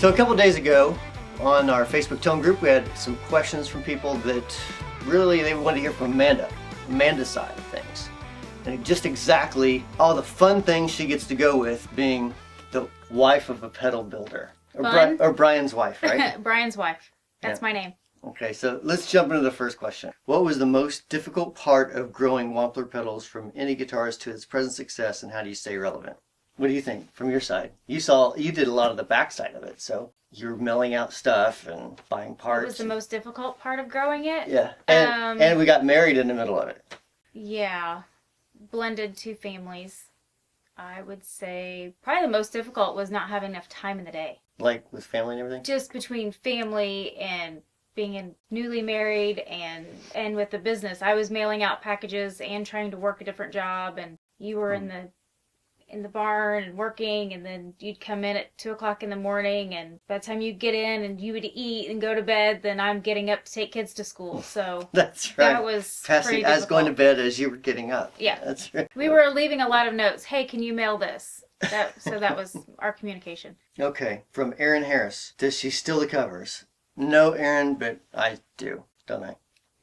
So a couple days ago on our Facebook Tone group, we had some questions from people that really they wanted to hear from Amanda's side of things. And just exactly all the fun things she gets to go with being the wife of a pedal builder. Or Brian's wife, right? Brian's wife. That's my name. Okay, so let's jump into the first question. What was the most difficult part of growing Wampler Pedals from indie guitarist to its present success, and how do you stay relevant? What do you think from your side? You did a lot of the backside of it, so you're milling out stuff and buying parts. What was the most difficult part of growing it? Yeah, and we got married in the middle of it. Yeah, blended two families. I would say probably the most difficult was not having enough time in the day. Like with family and everything? Just between family and being newly married and with the business. I was mailing out packages and trying to work a different job, and you were in the barn and working, and then you'd come in at 2:00 in the morning, and by the time you get in and you would eat and go to bed, then I'm getting up to take kids to school. So that's right. That was passing as going to bed as you were getting up. Yeah, that's right. We were leaving a lot of notes. Hey, can you mail this? So that was our communication. Okay, from Aaron Harris. Does she steal the covers? No, Aaron, but I do, don't I?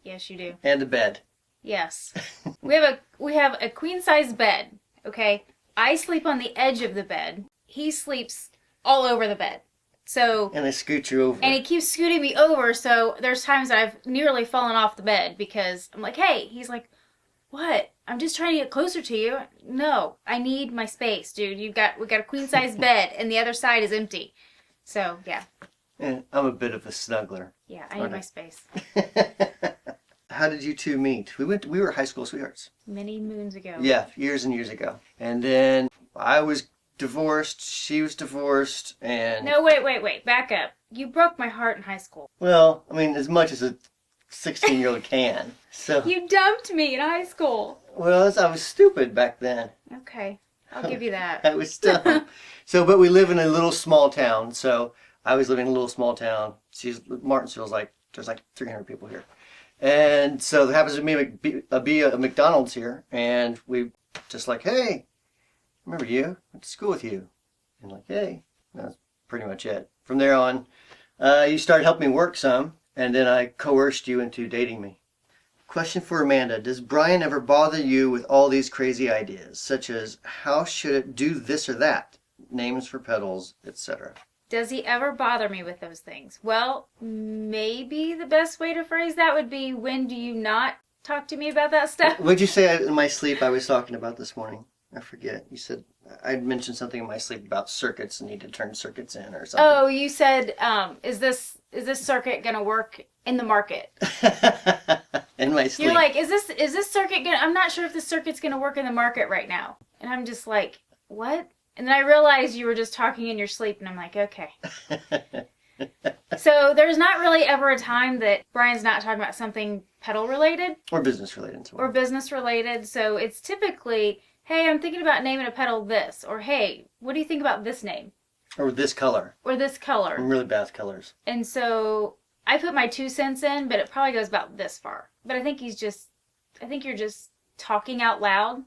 Yes, you do. And a bed. Yes, we have a queen size bed. Okay. I sleep on the edge of the bed. He sleeps all over the bed. And I scoot you over. And he keeps scooting me over, so there's times I've nearly fallen off the bed because I'm like, hey, he's like, what? I'm just trying to get closer to you. No, I need my space, dude. We got a queen size bed and the other side is empty. So, yeah. And I'm a bit of a snuggler. Yeah, I need my space. How did you two meet? We were high school sweethearts. Many moons ago. Yeah, years and years ago. And then I was divorced, she was divorced, and... No, wait, back up. You broke my heart in high school. Well, I mean, as much as a 16-year-old can. So. You dumped me in high school. Well, I was stupid back then. Okay, I'll give you that. I was dumb. But we live in a little small town, so I was living in a little small town. Martinsville's there's 300 people here. And so there happens to be a McDonald's here, and we just like, hey, remember you? Went to school with you. And like, hey. That's pretty much it. From there on, you started helping me work some, and then I coerced you into dating me. Question for Amanda. Does Brian ever bother you with all these crazy ideas, such as how should it do this or that? Names for pedals, etc. Does he ever bother me with those things? Well, maybe the best way to phrase that would be, when do you not talk to me about that stuff? What'd you say in my sleep I was talking about this morning? I forget. You said, I'd mentioned something in my sleep about circuits and need to turn circuits in or something. Oh, you said, is this circuit going to work in the market? In my sleep. You're like, is this circuit going to, I'm not sure if this circuit's going to work in the market right now. And I'm just like, what? And then I realized you were just talking in your sleep, and I'm like, okay. So there's not really ever a time that Brian's not talking about something pedal related. Or business related. Or business related. So it's typically, hey, I'm thinking about naming a pedal this. Or, hey, what do you think about this name? Or this color. Or this color. I'm really bad with colors. And so I put my 2 cents in, but it probably goes about this far. But I think you're just talking out loud.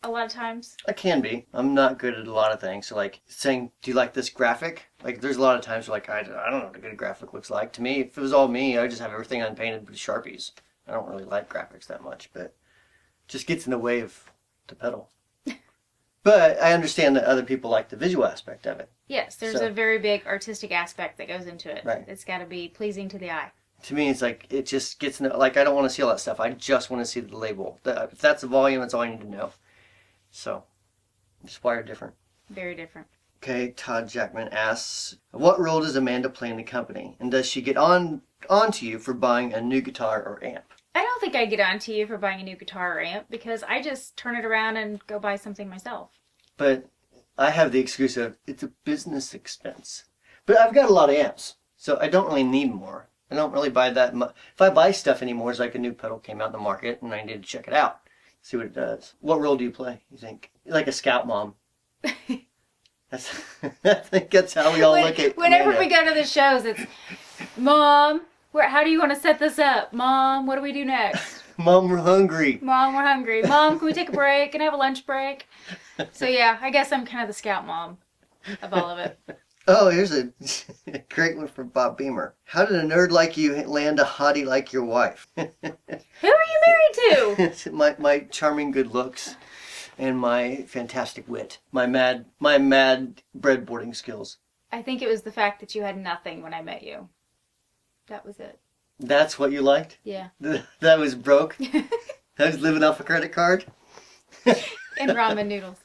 A lot of times. I can be. I'm not good at a lot of things. So like saying, do you like this graphic? Like there's a lot of times where like, I don't know what a good graphic looks like. To me, if it was all me, I would just have everything unpainted with Sharpies. I don't really like graphics that much, but it just gets in the way of the pedal. But I understand that other people like the visual aspect of it. Yes, there's a very big artistic aspect that goes into it. Right. It's got to be pleasing to the eye. To me, it's like, it just gets in the, like, I don't want to see all that stuff. I just want to see the label. If that's the volume, that's all I need to know. So, just wired different. Very different. Okay, Todd Jackman asks, what role does Amanda play in the company? And does she get onto you for buying a new guitar or amp? I don't think I get on to you for buying a new guitar or amp because I just turn it around and go buy something myself. But I have the excuse of it's a business expense. But I've got a lot of amps, so I don't really need more. I don't really buy that much. If I buy stuff anymore, it's like a new pedal came out in the market and I need to check it out, see what it does. What role do you play, you think? Like a scout mom. That's, I think that's how we all look at Whenever Amanda. we go to the shows, it's, Mom, how do you want to set this up? Mom, what do we do next? Mom, we're hungry. Mom, we're hungry. Mom, can we take a break and have a lunch break? So yeah, I guess I'm kind of the scout mom of all of it. Oh, here's a great one from Bob Beamer. How did a nerd like you land a hottie like your wife? Who are you married to? my charming good looks and my fantastic wit. My mad breadboarding skills. I think it was the fact that you had nothing when I met you. That was it. That's what you liked? Yeah. That was broke? I was living off a credit card? And ramen noodles.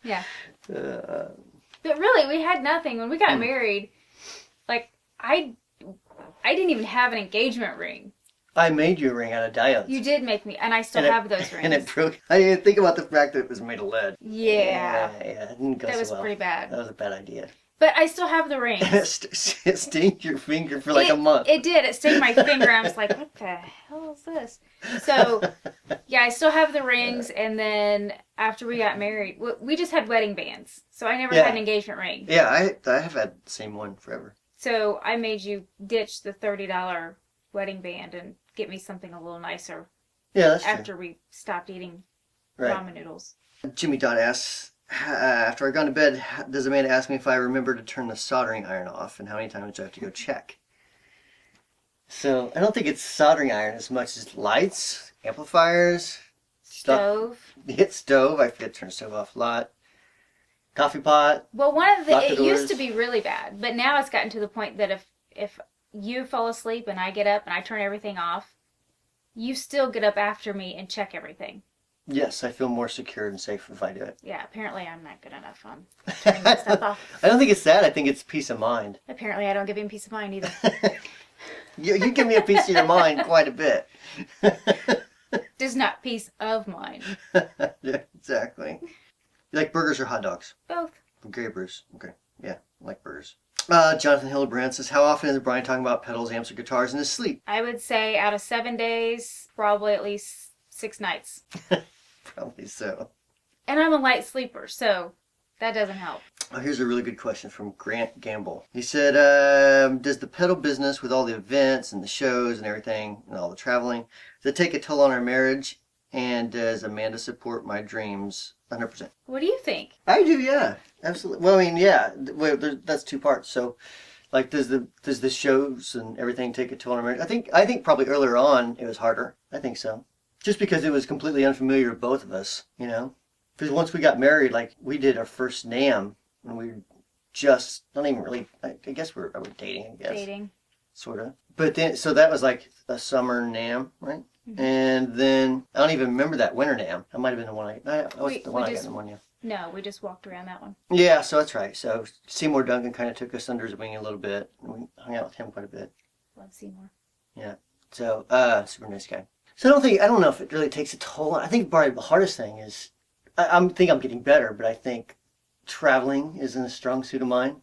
Yeah. But really, we had nothing. When we got married, like, I didn't even have an engagement ring. I made you a ring out of diodes. You did make me, and I still have those rings. And it broke. I didn't think about the fact that it was made of lead. Yeah. Yeah, it didn't go That so was well. pretty bad. That was a bad idea. But I still have the rings. It stinged your finger for like a month. It did. It stung my finger. I was like, what the hell is this? So, yeah, I still have the rings. And then after we got married, we just had wedding bands. So I never had an engagement ring. Yeah, I have had the same one forever. So I made you ditch the $30 wedding band and get me something a little nicer. Yeah, that's after true. we stopped eating Right. ramen noodles. Jimmy Dot asks, after I go to bed, does Amanda ask me if I remember to turn the soldering iron off and how many times do I have to go check? So I don't think it's soldering iron as much as lights, amplifiers, Stove. Hit stove. I forget to turn the stove off a lot. Coffee pot. Well, Lock the it used doors. to be really bad, but now it's gotten to the point that if you fall asleep and I get up and I turn everything off, you still get up after me and check everything. Yes, I feel more secure and safe if I do it. Yeah, apparently I'm not good enough on turning that stuff off. I don't think it's that. I think it's peace of mind. Apparently I don't give him peace of mind either. You give me a piece of your mind quite a bit. Just not peace of mind. Yeah, exactly. You like burgers or hot dogs? Both. Gray Bruce. Okay. Yeah, I like burgers. Jonathan Hillebrand says, how often is Brian talking about pedals, amps, or guitars in his sleep? I would say out of 7 days, probably at least 6 nights. Probably so. And I'm a light sleeper, so that doesn't help. Oh, here's a really good question from Grant Gamble. He said, does the pedal business with all the events and the shows and everything and all the traveling, does it take a toll on our marriage? And does Amanda support my dreams 100%? What do you think? I do, yeah. Absolutely. Well, I mean, yeah. Well, that's two parts. So, like, does the shows and everything take a toll on our marriage? I think probably earlier on it was harder. I think so. Just because it was completely unfamiliar to both of us, you know? Because once we got married, like, we did our first NAMM when we were just, not even really, I guess we were dating, I guess. Dating. Sort of. But then, so that was like a summer NAMM, right? Mm-hmm. And then, I don't even remember that winter NAMM. That might have been the one I got in one, yeah. No, we just walked around that one. Yeah, so that's right. So Seymour Duncan kind of took us under his wing a little bit. And we hung out with him quite a bit. Love Seymour. Yeah. So, super nice guy. So I don't know if it really takes a toll. I think probably the hardest thing is, I think I'm getting better, but I think traveling isn't a strong suit of mine.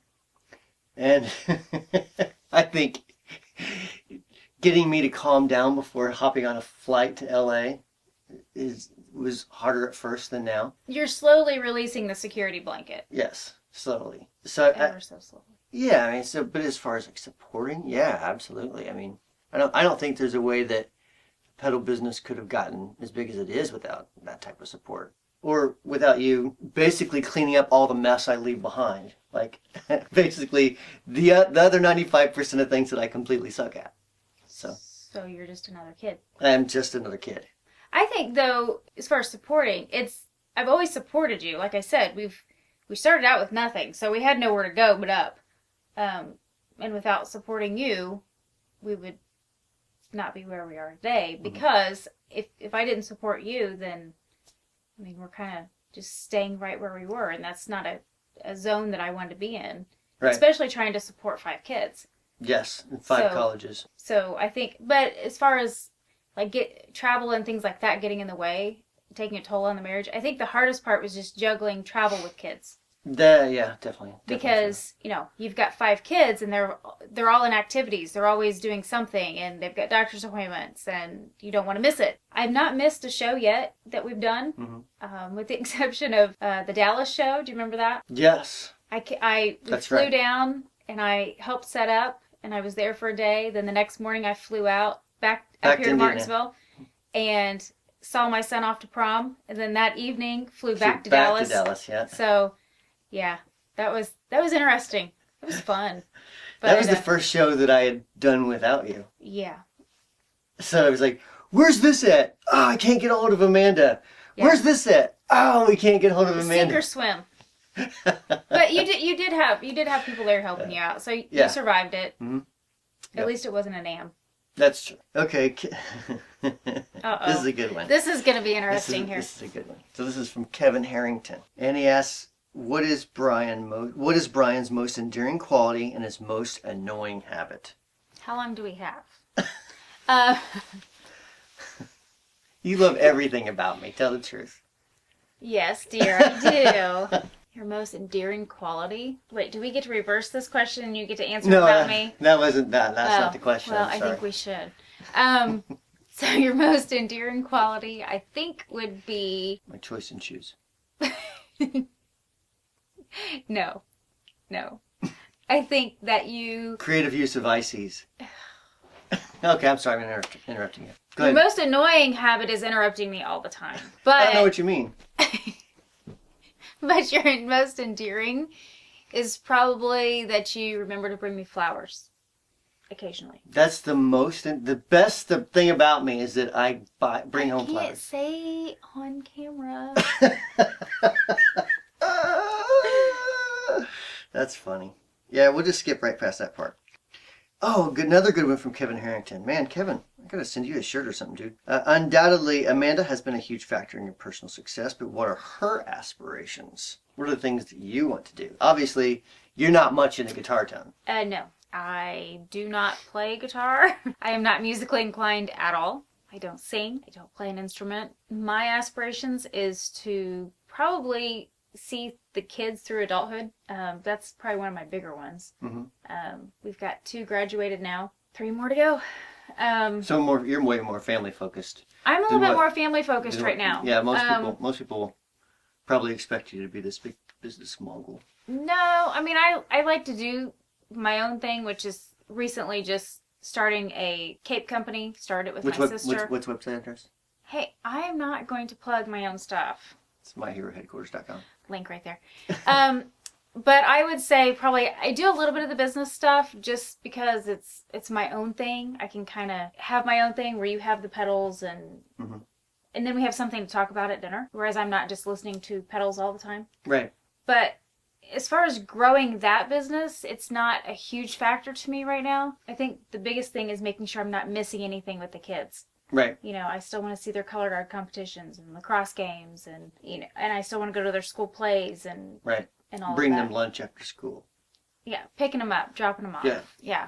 And I think getting me to calm down before hopping on a flight to LA was harder at first than now. You're slowly releasing the security blanket. Yes, slowly. So Ever so slowly. yeah, I mean, so but as far as like supporting, yeah, absolutely. I mean, I don't think there's a way that pedal business could have gotten as big as it is without that type of support, or without you basically cleaning up all the mess I leave behind. Like basically the other 95% of things that I completely suck at. So you're just another kid. I'm just another kid. I think though, as far as supporting, I've always supported you. Like I said, we started out with nothing, so we had nowhere to go but up. And without supporting you, we would not be where we are today. Because if I didn't support you, then I mean we're kind of just staying right where we were. And that's not a zone that I wanted to be in, Right. especially trying to support 5 kids. Yes, and 5 colleges. So I think, but as far as like travel and things like that getting in the way, taking a toll on the marriage, I think the hardest part was just juggling travel with kids. Yeah, definitely. Because, you know, you've got 5 kids and they're all in activities. They're always doing something and they've got doctor's appointments and you don't want to miss it. I've not missed a show yet that we've done, with the exception of the Dallas show. Do you remember that? Yes. We flew down and I helped set up and I was there for a day. Then the next morning I flew out back up here to Martinsville and saw my son off to prom. And then that evening flew back to Dallas. Yeah. So... yeah, that was interesting. It was fun. But, that was the first show that I had done without you. Yeah. So I was like, "Where's this at? Oh, I can't get a hold of Amanda. Yeah. Where's this at? Oh, we can't get a hold of Amanda." Sink or swim. But you did have people there helping you out, so you survived it. Mm-hmm. At least it wasn't an am. That's true. Okay. This is a good one. This is going to be interesting here. This is a good one. So this is from Kevin Harrington, and he asks, What is Brian's most enduring quality and his most annoying habit? How long do we have? You love everything about me. Tell the truth. Yes, dear, I do. Your most endearing quality? Wait, do we get to reverse this question and you get to answer about me? That wasn't that. That's not the question. Well, I think we should. So your most endearing quality, I think, would be... my choice in shoes. No. I think that you... creative use of ICs. Okay, I'm sorry, I'm interrupting you. Go ahead. Your most annoying habit is interrupting me all the time. But I don't know what you mean. But your most endearing is probably that you remember to bring me flowers occasionally. That's the best thing about me is that I bring home flowers. I can't say on camera. That's funny. Yeah, we'll just skip right past that part. Oh, another good one from Kevin Harrington. Man, Kevin, I gotta send you a shirt or something, dude. Undoubtedly, Amanda has been a huge factor in your personal success, but what are her aspirations? What are the things that you want to do? Obviously, you're not much in the guitar tone. No. I do not play guitar. I am not musically inclined at all. I don't sing. I don't play an instrument. My aspirations is to probably see the kids through adulthood. That's probably one of my bigger ones. Mm-hmm. We've got 2 graduated now, 3 more to go. So you're way more family focused. I'm a little bit more family focused right now. Yeah, most people probably expect you to be this big business mogul. No, I mean I like to do my own thing, which is recently just starting a cape company. Started with my sister. What's website address? Hey, I am not going to plug my own stuff. It's myheroheadquarters.com. Link right there. But I would say probably I do a little bit of the business stuff just because it's my own thing. I can kind of have my own thing where you have the pedals and then we have something to talk about at dinner. Whereas I'm not just listening to pedals all the time. Right. But as far as growing that business, it's not a huge factor to me right now. I think the biggest thing is making sure I'm not missing anything with the kids. Right. You know, I still want to see their color guard competitions and lacrosse games and, you know, and I still want to go to their school plays and right. And all bring of that. them lunch after school. Yeah, picking them up, dropping them off. Yeah,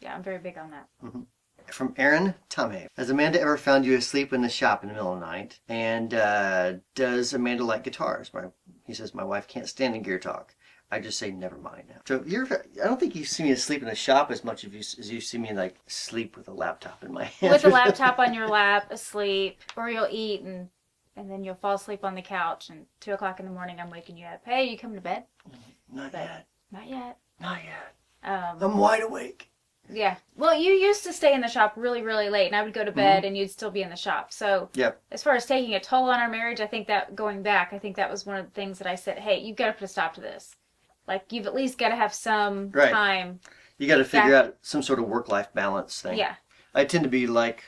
I'm very big on that. Mm-hmm. From Aaron Tame. Has Amanda ever found you asleep in the shop in the middle of the night? And does Amanda like guitars? He says, my wife can't stand a gear talk. I just say, never mind now. So I don't think you see me asleep in the shop as much as you see me like sleep with a laptop in my hand. With a laptop on your lap, asleep, or you'll eat and then you'll fall asleep on the couch and 2 o'clock in the morning I'm waking you up. Hey, you coming to bed? Not yet. Not yet. Not yet. I'm wide awake. Yeah. Well, you used to stay in the shop really, really late, and I would go to bed and you'd still be in the shop. So as far as taking a toll on our marriage, I think that going back, I think that was one of the things that I said, hey, you've got to put a stop to this. Like, you've at least got to have some time. You got to figure out some sort of work-life balance thing. Yeah. I tend to be like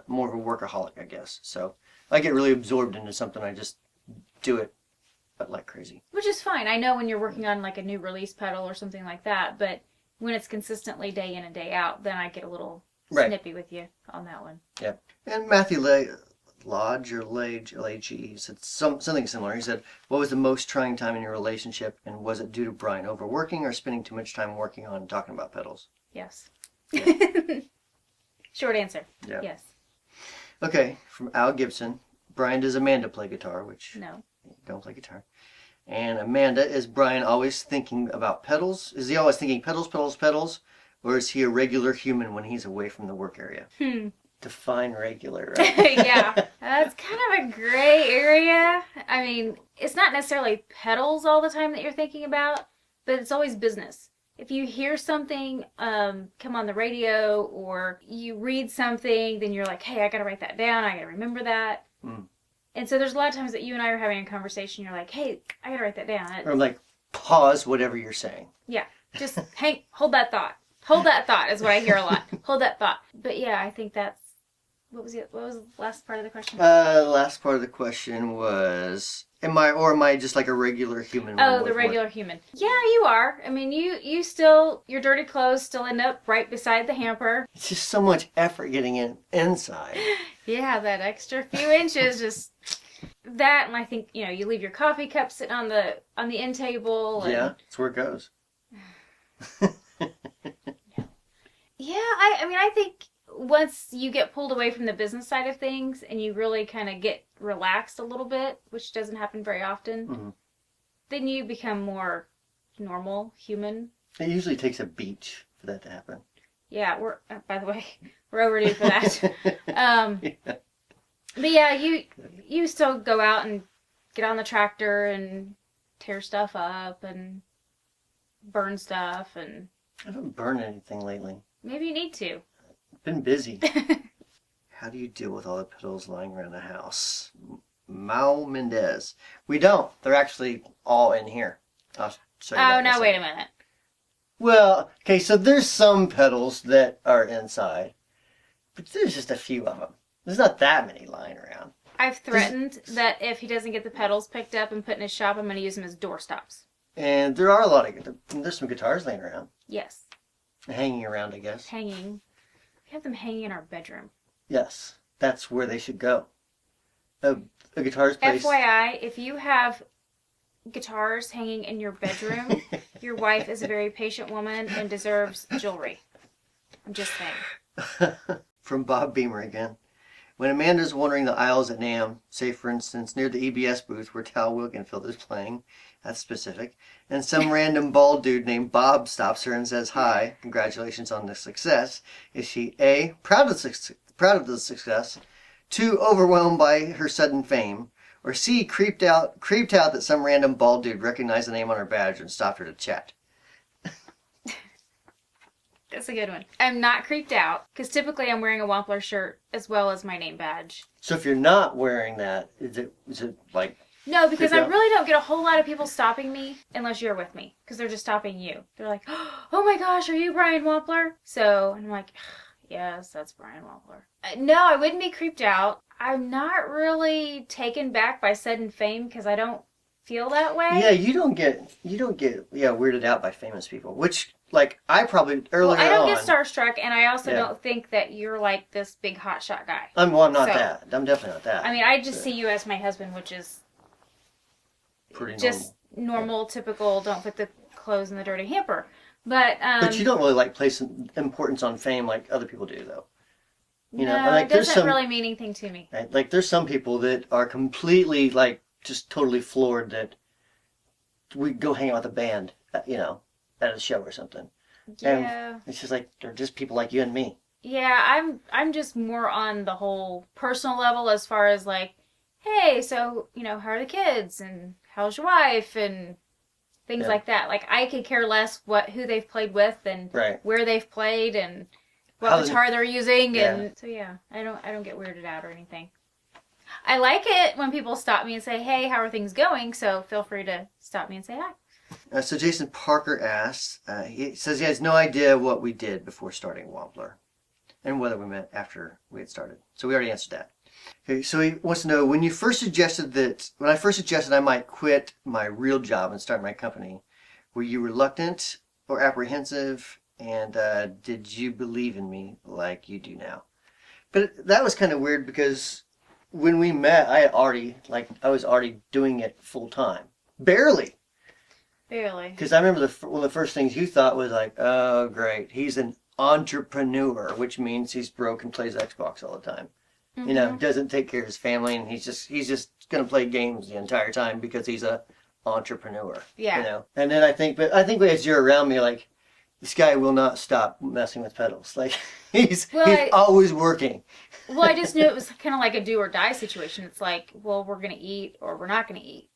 more of a workaholic, I guess. So I get really absorbed into something. I just do it like crazy. Which is fine. I know when you're working on like a new release pedal or something like that, but when it's consistently day in and day out, then I get a little snippy with you on that one. Yeah. And Matthew Lodge or Lage, L-A-G-E. He said something similar. He said, what was the most trying time in your relationship, and was it due to Brian overworking or spending too much time working on and talking about pedals? Yes. Yeah. Short answer. Yeah. Yes. Okay, from Al Gibson. Brian, does Amanda play guitar? Which No. don't play guitar. And Amanda, is Brian always thinking about pedals? Is he always thinking pedals, pedals, pedals? Or is he a regular human when he's away from the work area? Define regular, right? Yeah. That's kind of a gray area. I mean, it's not necessarily pedals all the time that you're thinking about, but it's always business. If you hear something come on the radio or you read something, then you're like, hey, I got to write that down. I got to remember that. And so there's a lot of times that you and I are having a conversation. You're like, hey, I got to write that down. Or like, pause whatever you're saying. Yeah. Just hold that thought. Hold that thought is what I hear a lot. Hold that thought. But yeah, I think that's, what was the last part of the question? Last part of the question was, am I just like a regular human? Oh, the regular human. Yeah, you are. I mean, you still, your dirty clothes still end up right beside the hamper. It's just so much effort getting inside. Yeah, that extra few inches, just that, and I think, you leave your coffee cup sitting on the end table. And... Yeah, that's where it goes. Yeah, I mean, I think once you get pulled away from the business side of things and you really kind of get relaxed a little bit, which doesn't happen very often, then you become more normal, human. It usually takes a beach for that to happen. Yeah, by the way, we're overdue for that. Yeah. But yeah, you still go out and get on the tractor and tear stuff up and burn stuff, and I haven't burned anything lately. maybe you need to. Been busy. How do you deal with all the pedals lying around the house? Mau Mendez. We don't. They're actually all in here. I'll show you that in a Now wait a second. minute. Well, okay, so there's some pedals that are inside, but there's just a few of them. There's not that many lying around. I've threatened that if he doesn't get the pedals picked up and put in his shop, I'm going to use them as doorstops. And there are a lot of, there's some guitars laying around. Yes. Hanging around, I guess. Hanging. We have them hanging in our bedroom. Yes, that's where they should go. A guitar's place. FYI, if you have guitars hanging in your bedroom, your wife is a very patient woman and deserves jewelry. I'm just saying. From Bob Beamer again. When Amanda's wandering the aisles at NAMM, say for instance near the EBS booth where Tal Wilkenfeld is playing, that's specific, and some random bald dude named Bob stops her and says hi, congratulations on the success, is she A, proud of the success, 2, overwhelmed by her sudden fame, or C, creeped out that some random bald dude recognized the name on her badge and stopped her to chat? That's a good one. I'm not creeped out, because typically I'm wearing a Wampler shirt as well as my name badge. So if you're not wearing that, is it like... No, because creeped I out? really don't get a whole lot of people stopping me unless you're with me, because they're just stopping you. They're like, oh my gosh, are you Brian Wampler? So, and I'm like, yes, that's Brian Wampler. No, I wouldn't be creeped out. I'm not really taken back by sudden fame, because I don't feel that way. Yeah, you don't get weirded out by famous people, which... Like, I probably, earlier on... Well, I don't get starstruck, and I also don't think that you're like this big hotshot guy. I'm not that. I'm definitely not that. I mean, I just see you as my husband, which is pretty just normal, typical, don't put the clothes in the dirty hamper. But you don't really, like, place importance on fame like other people do, though. You know, no, like, it doesn't really mean anything to me. Right? Like, there's some people that are completely, like, just totally floored that we go hang out with a band, you know, at a show or something. Yeah. And it's just like, they're just people like you and me. Yeah, I'm just more on the whole personal level as far as like, hey, so, you know, how are the kids and how's your wife and things like that. Like, I could care less who they've played with and where they've played and what guitar they're using and so yeah, I don't get weirded out or anything. I like it when people stop me and say, hey, how are things going? So feel free to stop me and say hi. So Jason Parker asks, he says he has no idea what we did before starting Wampler and whether we met after we had started. So we already answered that. Okay, so he wants to know, when I first suggested I might quit my real job and start my company, were you reluctant or apprehensive? And did you believe in me like you do now? But that was kind of weird because when we met, I was already doing it full time. Barely. Barely. Because I remember one of the first things you thought was like, oh, great. He's an entrepreneur, which means he's broke and plays Xbox all the time. You know, doesn't take care of his family, and he's just going to play games the entire time because he's a entrepreneur. Yeah. You know, and then I think as you're around me, like, this guy will not stop messing with pedals. Like, he's always working. Well, I just knew it was kind of like a do or die situation. It's like, well, we're going to eat or we're not going to eat.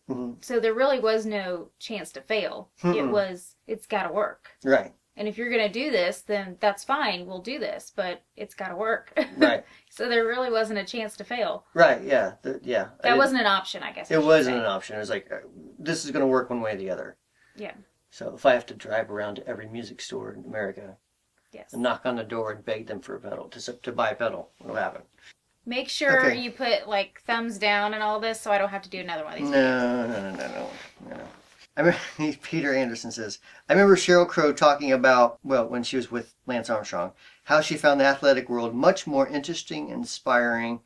Mm-hmm. So there really was no chance to fail. It's got to work. Right. And if you're going to do this, then that's fine. We'll do this, but it's got to work. Right. So there really wasn't a chance to fail. Right. Yeah. That wasn't an option, I guess. It wasn't an option. It was like, this is going to work one way or the other. Yeah. So if I have to drive around to every music store in America, yes, and knock on the door and beg them for a pedal to buy a pedal, what'll happen? Make sure you put like thumbs down and all this, so I don't have to do another one of these. No. I remember, Peter Anderson says, I remember Sheryl Crow talking about, well, when she was with Lance Armstrong, how she found the athletic world much more interesting and inspiring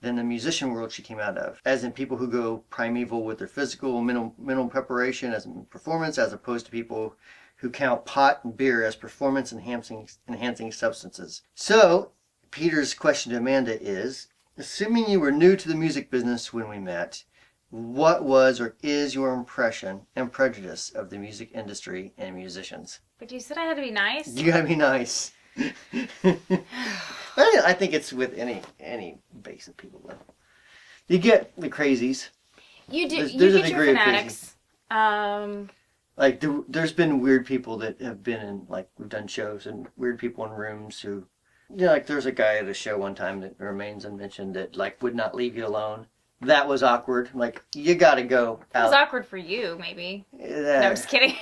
than the musician world she came out of. As in people who go primeval with their physical, mental preparation as in performance, as opposed to people who count pot and beer as performance enhancing substances. So, Peter's question to Amanda is, assuming you were new to the music business when we met, what was or is your impression and prejudice of the music industry and musicians? But you said I had to be nice? You gotta be nice. I think it's with any base of people. You get the crazies. You do. There's you get your fanatics. Like there's been weird people that have been in, like, we've done shows and weird people in rooms who, you know, like there's a guy at a show one time that remains unmentioned that like would not leave you alone. That was awkward. Like, you gotta go out. It was awkward for you, maybe. No, I'm just kidding.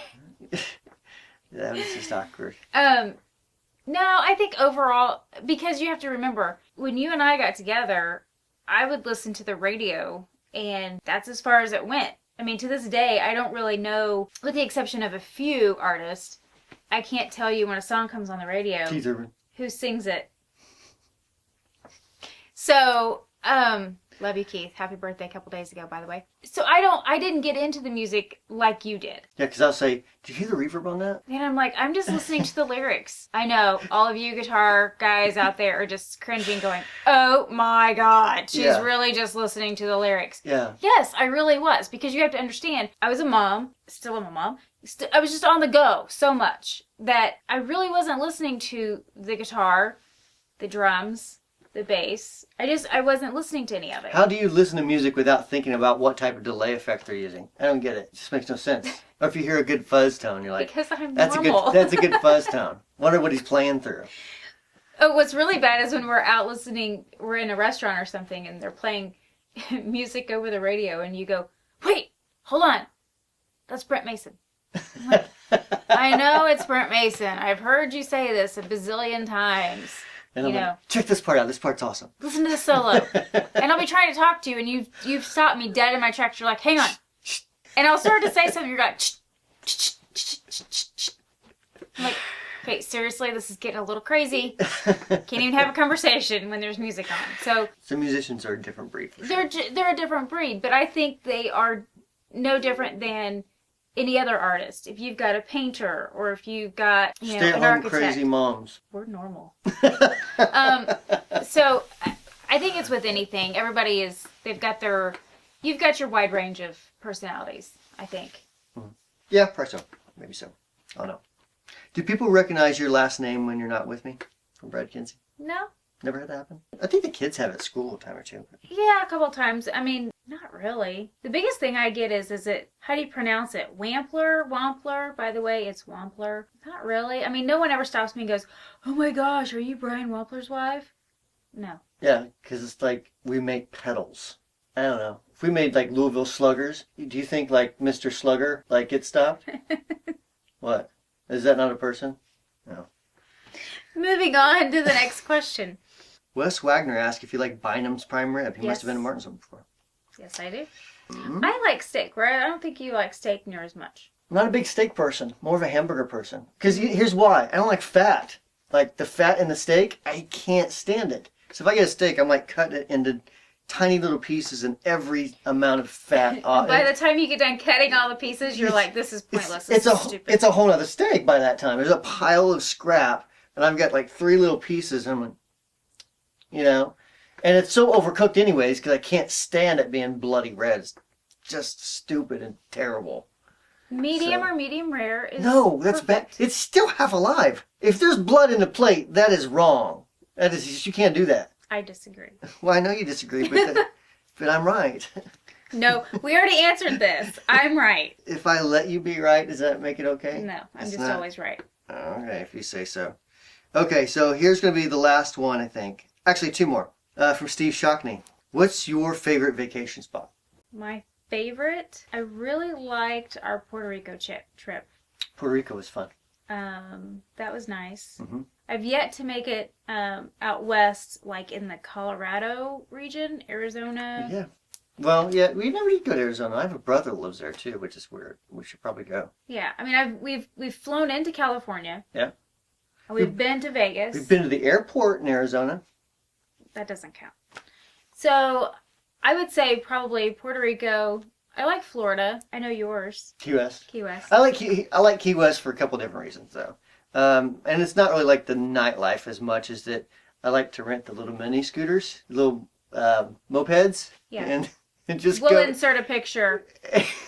That was just awkward. No, I think overall, because you have to remember, when you and I got together, I would listen to the radio, and that's as far as it went. I mean, to this day, I don't really know, with the exception of a few artists, I can't tell you when a song comes on the radio who sings it. So, love you, Keith. Happy birthday a couple days ago, by the way. So I didn't get into the music like you did. Yeah, because I'll say, did you hear the reverb on that? And I'm like, I'm just listening to the lyrics. I know all of you guitar guys out there are just cringing going, oh my God, she's really just listening to the lyrics. Yeah. Yes, I really was, because you have to understand, I was a mom, still am a mom. I was just on the go so much that I really wasn't listening to the guitar, the drums, the bass. I wasn't listening to any of it. How do you listen to music without thinking about what type of delay effect they're using? I don't get it. It just makes no sense. Or if you hear a good fuzz tone, you're like, because I'm that's normal. That's a good fuzz tone. Wonder what he's playing through. Oh, what's really bad is when we're out listening, we're in a restaurant or something, and they're playing music over the radio, and you go, wait, hold on. That's Brent Mason. I'm like, I know it's Brent Mason. I've heard you say this a bazillion times. And I'm like, check this part out. This part's awesome. Listen to the solo. And I'll be trying to talk to you, and you've stopped me dead in my tracks. You're like, hang on. And I'll start to say something. You're like, I'm like, okay, seriously, this is getting a little crazy. Can't even have a conversation when there's music on. So musicians are a different breed. For sure. They're a different breed, but I think they are no different than any other artist. If you've got a painter, or if you've got, an architect. Crazy moms. We're normal. So I think it's with anything. You've got your wide range of personalities, I think. Mm-hmm. Yeah, probably so. Maybe so. I don't know. Do people recognize your last name when you're not with me? From Brad Kinsey? No. Never had that happen? I think the kids have it at school a time or two. Yeah, a couple of times. I mean, not really. The biggest thing I get is it, how do you pronounce it? Wampler? By the way, it's Wampler. Not really. I mean, no one ever stops me and goes, oh my gosh, are you Brian Wampler's wife? No. Yeah, because it's like, we make pedals. I don't know. If we made like Louisville Sluggers, do you think like Mr. Slugger like gets stopped? What? Is that not a person? No. Moving on to the next question. Wes Wagner asked if you like Bynum's prime rib. He must have been to Martinsville before. Yes, I do. Mm-hmm. I like steak, right? I don't think you like steak near as much. I'm not a big steak person. More of a hamburger person. Because here's why. I don't like fat. Like the fat in the steak, I can't stand it. So if I get a steak, I might cut it into tiny little pieces and every amount of fat. By the time you get done cutting all the pieces, you're like, this is pointless. This is stupid. It's a whole other steak by that time. There's a pile of scrap, and I've got like 3 little pieces, and I'm like, you know, and it's so overcooked anyways because I can't stand it being bloody red. It's just stupid and terrible. Medium or medium rare is no, that's perfect. bad. It's still half alive. If there's blood in the plate, that is wrong. That is, you can't do that. I disagree. Well, I know you disagree, but I'm right. No, we already answered this. I'm right. If I let you be right, does that make it okay? No, I'm It's just not? always right. Okay, if you say so. Okay, so here's going to be the last one, I think. Actually, 2 more. From Steve Shockney. What's your favorite vacation spot? My favorite? I really liked our Puerto Rico trip. Puerto Rico was fun. That was nice. Mm-hmm. I've yet to make it out west, like in the Colorado region, Arizona. Yeah. Well, yeah, we never did go to Arizona. I have a brother that lives there too, which is weird. We should probably go. Yeah, I mean, we've flown into California. Yeah. We've been to Vegas. We've been to the airport in Arizona. That doesn't count. So I would say probably Puerto Rico. I like Florida. I know yours. Key West. Key West. I like Key West for a couple different reasons, though. And it's not really like the nightlife as much as that I like to rent the little mini scooters, little mopeds. Yeah. And just we'll go. insert a picture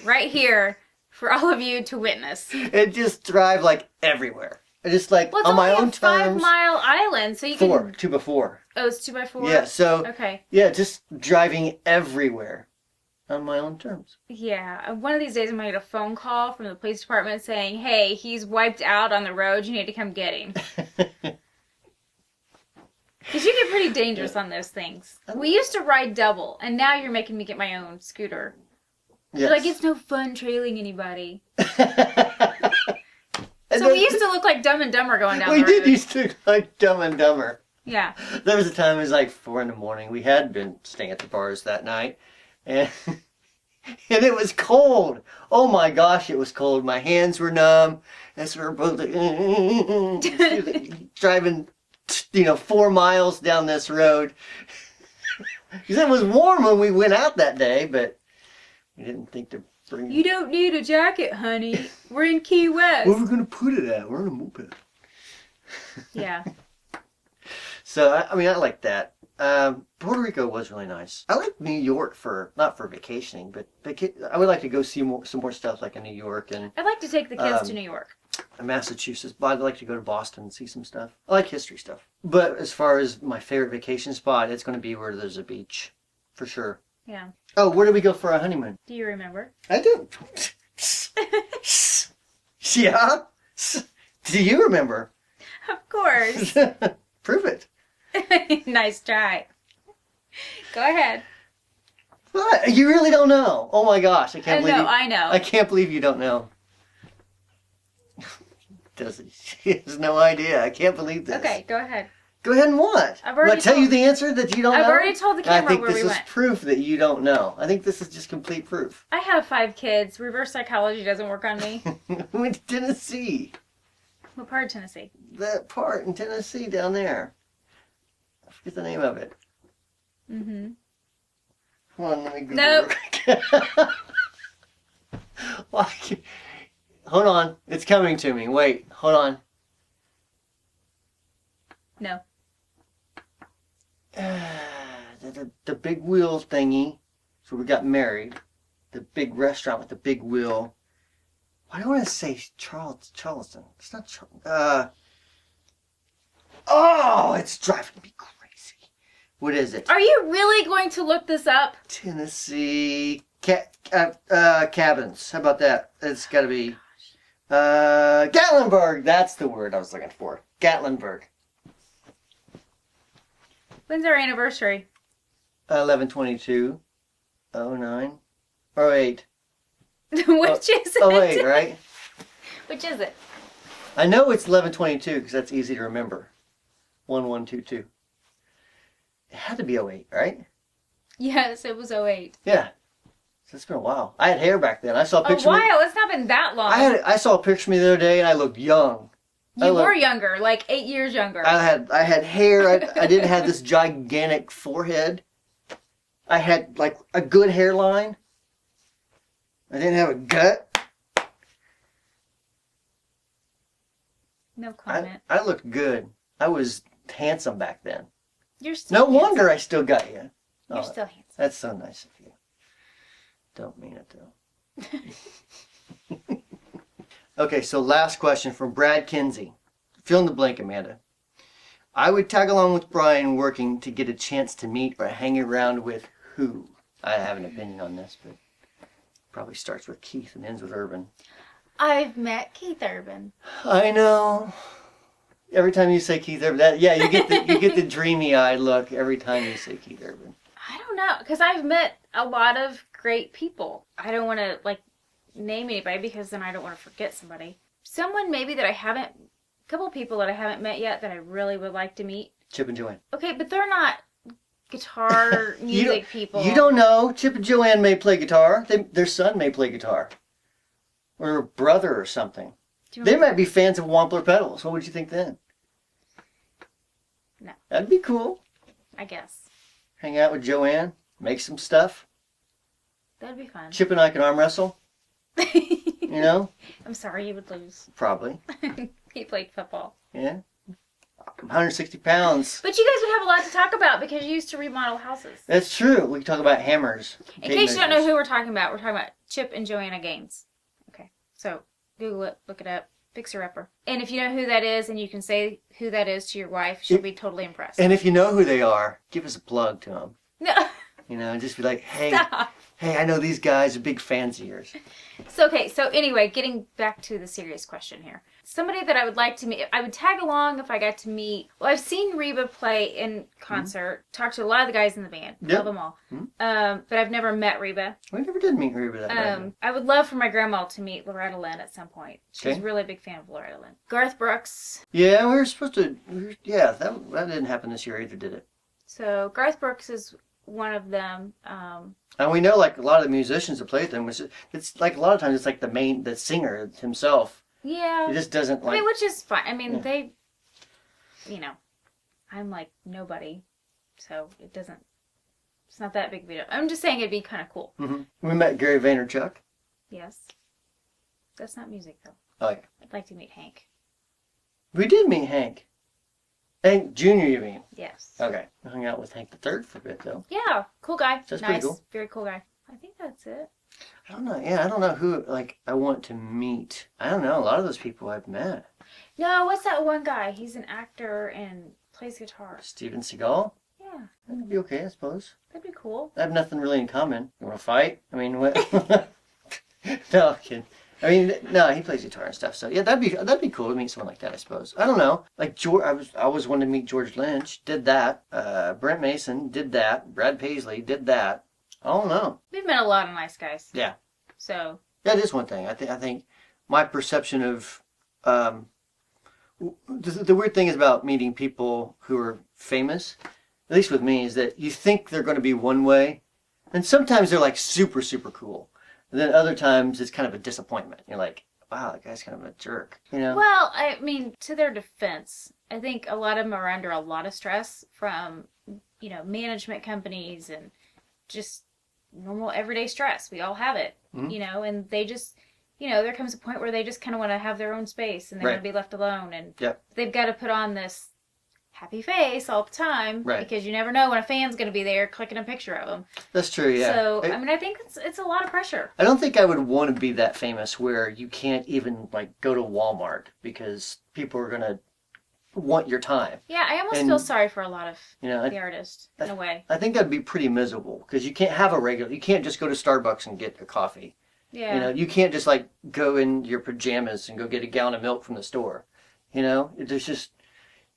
right here for all of you to witness. And just drive like everywhere. Just like Well, it's on my only own a terms. 5-mile island, so you 4, can. 2x4. Oh, it's 2x4. Yeah. So. Okay. Yeah, just driving everywhere on my own terms. Yeah. One of these days, I'm gonna get a phone call from the police department saying, "Hey, he's wiped out on the road. You need to come get him." Because you get pretty dangerous on those things. We used to ride double, and now you're making me get my own scooter. Yes. You're like, it's no fun trailing anybody. So we used to look like Dumb and Dumber going down the road. We did used to look like Dumb and Dumber. Yeah. There was a time it was like 4 a.m. We had been staying at the bars that night, and and it was cold. Oh my gosh, it was cold. My hands were numb. And so we were both like, driving, 4 miles down this road. Because it was warm when we went out that day, but we didn't think to bring. You don't need a jacket, honey. We're in Key West. Where are we going to put it at? We're on a moped. Yeah. So, I mean, I like that. Puerto Rico was really nice. I like New York not for vacationing, but I would like to go see some more stuff like in New York and I'd like to take the kids to New York. Massachusetts, but I'd like to go to Boston and see some stuff. I like history stuff. But as far as my favorite vacation spot, it's going to be where there's a beach, for sure. Yeah. Oh, where did we go for our honeymoon? Do you remember? I do. Yeah? Do you remember? Of course. Prove it. Nice try. Go ahead. What? You really don't know? Oh my gosh, I can't believe I know. I can't believe you don't know. She has no idea. I can't believe this. Okay, go ahead. Go ahead and what? I've already Will I tell you the answer that you don't know? I've already told the camera I think where we this is went. proof that you don't know. I think this is just complete proof. I have 5 kids. Reverse psychology doesn't work on me. We went to Tennessee. What part of Tennessee? That part in Tennessee down there. I forget the name of it. Mm-hmm. Hold on, let me Google Nope. it. Hold on. It's coming to me. Wait. Hold on. No. The big wheel thingy. So we got married. The big restaurant with the big wheel. Why do I want to say Charleston? It's not Oh, it's driving me crazy. What is it? Are you really going to look this up? Tennessee cabins. How about that? It's got to be Gatlinburg. That's the word I was looking for. Gatlinburg. When's our anniversary? 11/22/09 or 8. Which is it? 08, right? Which is it? I know it's 11/22 because that's easy to remember. 1122. It had to be 08, right? Yes, it was 08. Yeah. So it's been a while. I had hair back then. I saw a A picture. while? It's not been that long. I saw a picture of me the other day and I looked young. You were younger, like 8 years younger. I had hair. I didn't have this gigantic forehead. I had like a good hairline. I didn't have a gut. No comment. I looked good. I was handsome back then. You're still No handsome. wonder I still got you. You're still handsome. That's so nice of you. Don't mean it though. Okay, so last question from Brad Kinsey. Fill in the blank, Amanda. I would tag along with Brian working to get a chance to meet or hang around with who? I have an opinion on this, but probably starts with Keith and ends with Urban. I've met Keith Urban. I know. Every time you say Keith Urban, you get the dreamy eyed look every time you say Keith Urban. I don't know, because I've met a lot of great people. I don't want to name anybody because then I don't want to forget somebody. Someone maybe that I haven't, a couple of people that I haven't met yet that I really would like to meet. Chip and Joanne. Okay, but they're not guitar music people. You don't know. Chip and Joanne may play guitar. Their son may play guitar. Or a brother or something. They might be fans of Wampler Pedals. What would you think then? No. That'd be cool. I guess. Hang out with Joanne. Make some stuff. That'd be fun. Chip and I can arm wrestle. You know? I'm sorry you would lose. Probably. He played football. Yeah. 160 pounds. But you guys would have a lot to talk about because you used to remodel houses. That's true. We can talk about hammers. In case you don't know who we're talking about Chip and Joanna Gaines. Okay. So Google it, look it up, fixer-upper. And if you know who that is and you can say who that is to your wife, she'll be totally impressed. And if you know who they are, give us a plug to them. No. You know, just be like, hey, Stop. hey, I know these guys are big fans of yours. So anyway, getting back to the serious question here. Somebody that I would like to meet, I would tag along if I got to meet. Well, I've seen Reba play in concert, talked to a lot of the guys in the band, love them all. But I've never met Reba. We never did meet Reba that way. I would love for my grandma to meet Loretta Lynn at some point. She's a really big fan of Loretta Lynn. Garth Brooks. Yeah, we were supposed to. Yeah, that didn't happen this year either, did it? So Garth Brooks is one of them. And we know like a lot of the musicians that play with them, it's like a lot of times it's like the singer himself. Yeah. He just doesn't like. I mean, which is fine. I mean, they, I'm like nobody, so it's not that big of a deal. I'm just saying it'd be kind of cool. Mm-hmm. We met Gary Vaynerchuk. Yes. That's not music though. Oh yeah. I'd like to meet Hank. We did meet Hank. Hank Jr., you mean? Yes. Okay. I hung out with Hank the Third for a bit though. Yeah, cool guy. That's nice. pretty cool. Very cool guy. I think that's it. I don't know. Yeah, I don't know who I want to meet. I don't know. A lot of those people I've met. No, what's that one guy? He's an actor and plays guitar. Steven Segal? Yeah. That'd be okay, I suppose. That'd be cool. I have nothing really in common. You want to fight? I mean, what? No, I'm kidding. I mean, no, he plays guitar and stuff. So yeah, that'd be cool to meet someone like that. I suppose. I don't know. Like George, I always wanted to meet George Lynch. Did that. Brent Mason did that. Brad Paisley did that. I don't know. We've met a lot of nice guys. Yeah. So. That is one thing. I think my perception of the weird thing is about meeting people who are famous, at least with me, is that you think they're going to be one way, and sometimes they're like super, super cool. And then other times it's kind of a disappointment. You're like, wow, that guy's kind of a jerk, you know? Well, I mean, to their defense, I think a lot of them are under a lot of stress from, management companies and just normal everyday stress. We all have it, and they just, there comes a point where they just kind of want to have their own space and they want to be left alone. And they've got to put on this happy face all the time because you never know when a fan's going to be there clicking a picture of them. That's true, yeah. So, I think it's a lot of pressure. I don't think I would want to be that famous where you can't even go to Walmart because people are going to want your time. Yeah, I almost feel sorry for a lot of the artists in a way. I think that'd be pretty miserable because you can't have you can't just go to Starbucks and get a coffee. Yeah. You can't just go in your pajamas and go get a gallon of milk from the store. There's just,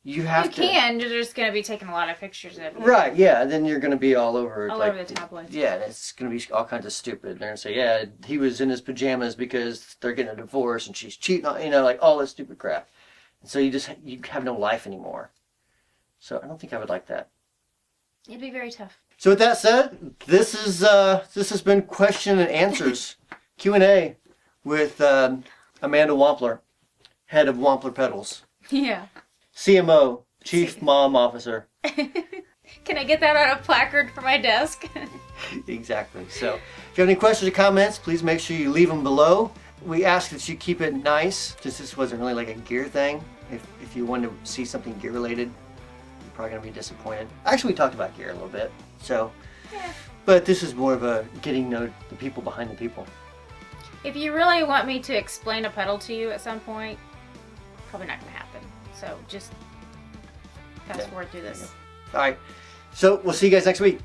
you can, you're just going to be taking a lot of pictures of you. Right, yeah, and then you're going to be all over. All over the tabloids. Yeah, it's going to be all kinds of stupid. They're going to say, yeah, he was in his pajamas because they're getting a divorce and she's cheating on, all this stupid crap. And so you have no life anymore. So I don't think I would like that. It'd be very tough. So with that said, this has been question and answers, Q&A with Amanda Wampler, head of Wampler Pedals. Yeah. CMO, Chief Mom Officer. Can I get that on a placard for my desk? Exactly. So if you have any questions or comments, please make sure you leave them below. We ask that you keep it nice, since this wasn't really like a gear thing. If you want to see something gear related, you're probably going to be disappointed. Actually, we talked about gear a little bit. So, Yeah. but this is more of a getting to know the people behind the people. If you really want me to explain a pedal to you at some point, probably not going to happen. So just fast forward through this. All right. So we'll see you guys next week.